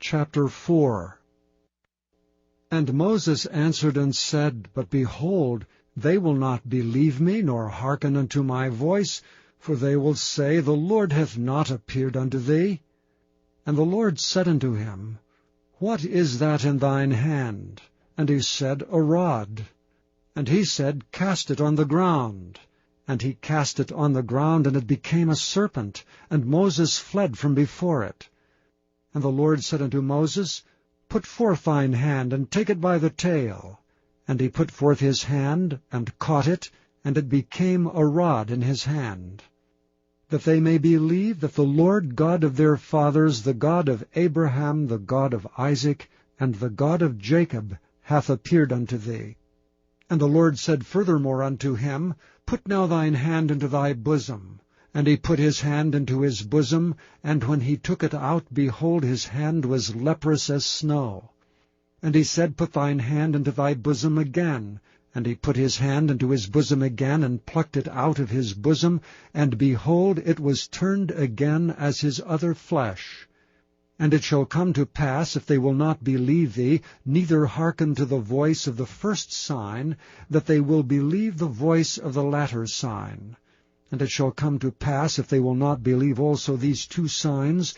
Chapter 4. And Moses answered and said, But behold, they will not believe me, nor hearken unto my voice, for they will say, The Lord hath not appeared unto thee. And the Lord said unto him, What is that in thine hand? And he said, A rod. And he said, Cast it on the ground. And he cast it on the ground, and it became a serpent, and Moses fled from before it. And the Lord said unto Moses, Put forth thine hand, and take it by the tail. And he put forth his hand, and caught it, and it became a rod in his hand. That they may believe that the Lord God of their fathers, the God of Abraham, the God of Isaac, and the God of Jacob, hath appeared unto thee. And the Lord said furthermore unto him, Put now thine hand into thy bosom. And he put his hand into his bosom, and when he took it out, behold, his hand was leprous as snow. And he said, Put thine hand into thy bosom again. And he put his hand into his bosom again, and plucked it out of his bosom, and behold, it was turned again as his other flesh. And it shall come to pass, if they will not believe thee, neither hearken to the voice of the first sign, that they will believe the voice of the latter sign. And it shall come to pass, if they will not believe also these two signs,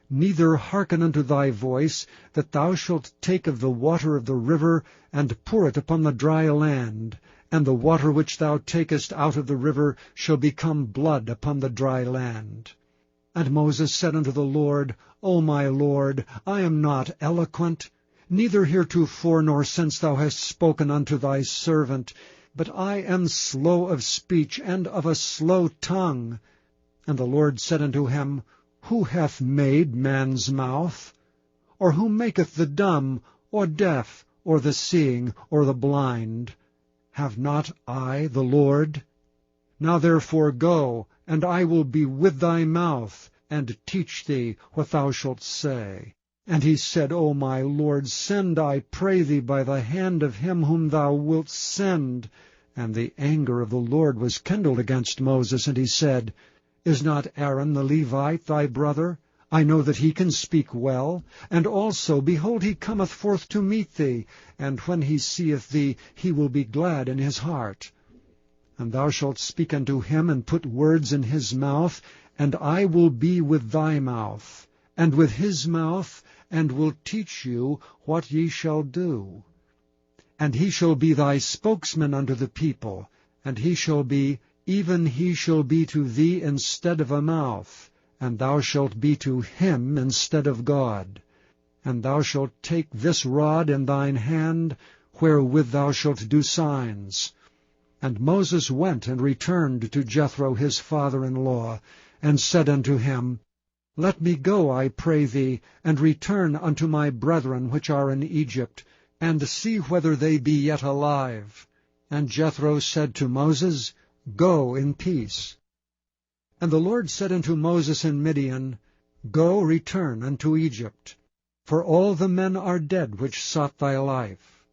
neither hearken unto thy voice, that thou shalt take of the water of the river, and pour it upon the dry land, and the water which thou takest out of the river shall become blood upon the dry land. And Moses said unto the Lord, O my Lord, I am not eloquent, neither heretofore nor since thou hast spoken unto thy servant, but I am slow of speech, and of a slow tongue. And the Lord said unto him, Who hath made man's mouth? Or who maketh the dumb, or deaf, or the seeing, or the blind? Have not I the Lord? Now therefore go, and I will be with thy mouth, and teach thee what thou shalt say. And he said, O my Lord, send, I pray thee, by the hand of him whom thou wilt send. And the anger of the Lord was kindled against Moses, and he said, Is not Aaron the Levite thy brother? I know that he can speak well. And also, behold, he cometh forth to meet thee, and when he seeth thee, he will be glad in his heart. And thou shalt speak unto him, and put words in his mouth, and I will be with thy mouth, and with his mouth, and will teach you what ye shall do. And he shall be thy spokesman unto the people, and he shall be, even he shall be to thee instead of a mouth, and thou shalt be to him instead of God. And thou shalt take this rod in thine hand, wherewith thou shalt do signs. And Moses went and returned to Jethro his father-in-law, and said unto him, Let me go, I pray thee, and return unto my brethren which are in Egypt, and see whether they be yet alive. And Jethro said to Moses, Go in peace. And the Lord said unto Moses in Midian, Go, return unto Egypt, for all the men are dead which sought thy life.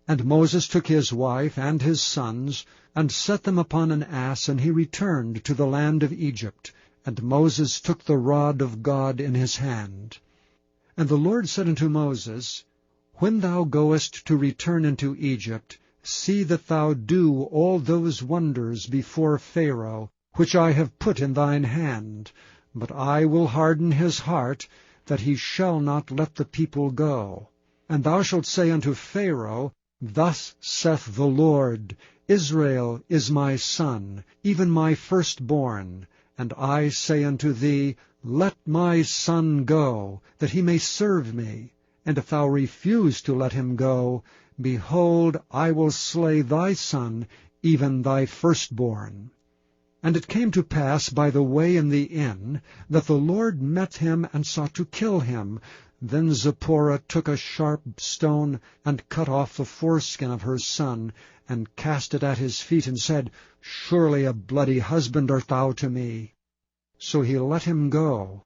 And Moses took his wife and his sons, and set them upon an ass, and he returned to the land of Egypt. And Moses took the rod of God in his hand. And the Lord said unto Moses, When thou goest to return into Egypt, see that thou do all those wonders before Pharaoh, which I have put in thine hand. But I will harden his heart, that he shall not let the people go. And thou shalt say unto Pharaoh, Thus saith the Lord, Israel is my son, even my firstborn. And I say unto thee, Let my son go, that he may serve me. And if thou refuse to let him go, behold, I will slay thy son, even thy firstborn. And it came to pass by the way in the inn, that the Lord met him and sought to kill him. Then Zipporah took a sharp stone, and cut off the foreskin of her son, and cast it at his feet, and said, Surely a bloody husband art thou to me. So he let him go.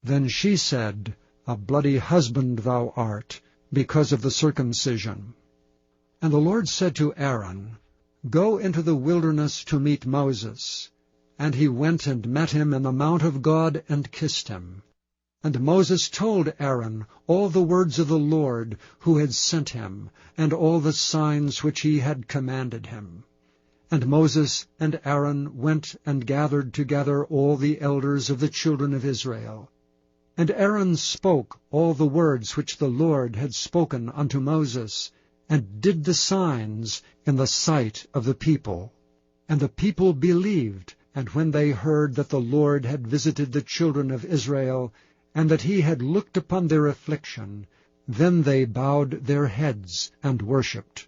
Then she said, A bloody husband thou art, because of the circumcision. And the Lord said to Aaron, Go into the wilderness to meet Moses. And he went and met him in the mount of God, and kissed him. And Moses told Aaron all the words of the Lord who had sent him, and all the signs which he had commanded him. And Moses and Aaron went and gathered together all the elders of the children of Israel. And Aaron spoke all the words which the Lord had spoken unto Moses, and did the signs in the sight of the people. And the people believed, and when they heard that the Lord had visited the children of Israel, and that he had looked upon their affliction, then they bowed their heads and worshipped.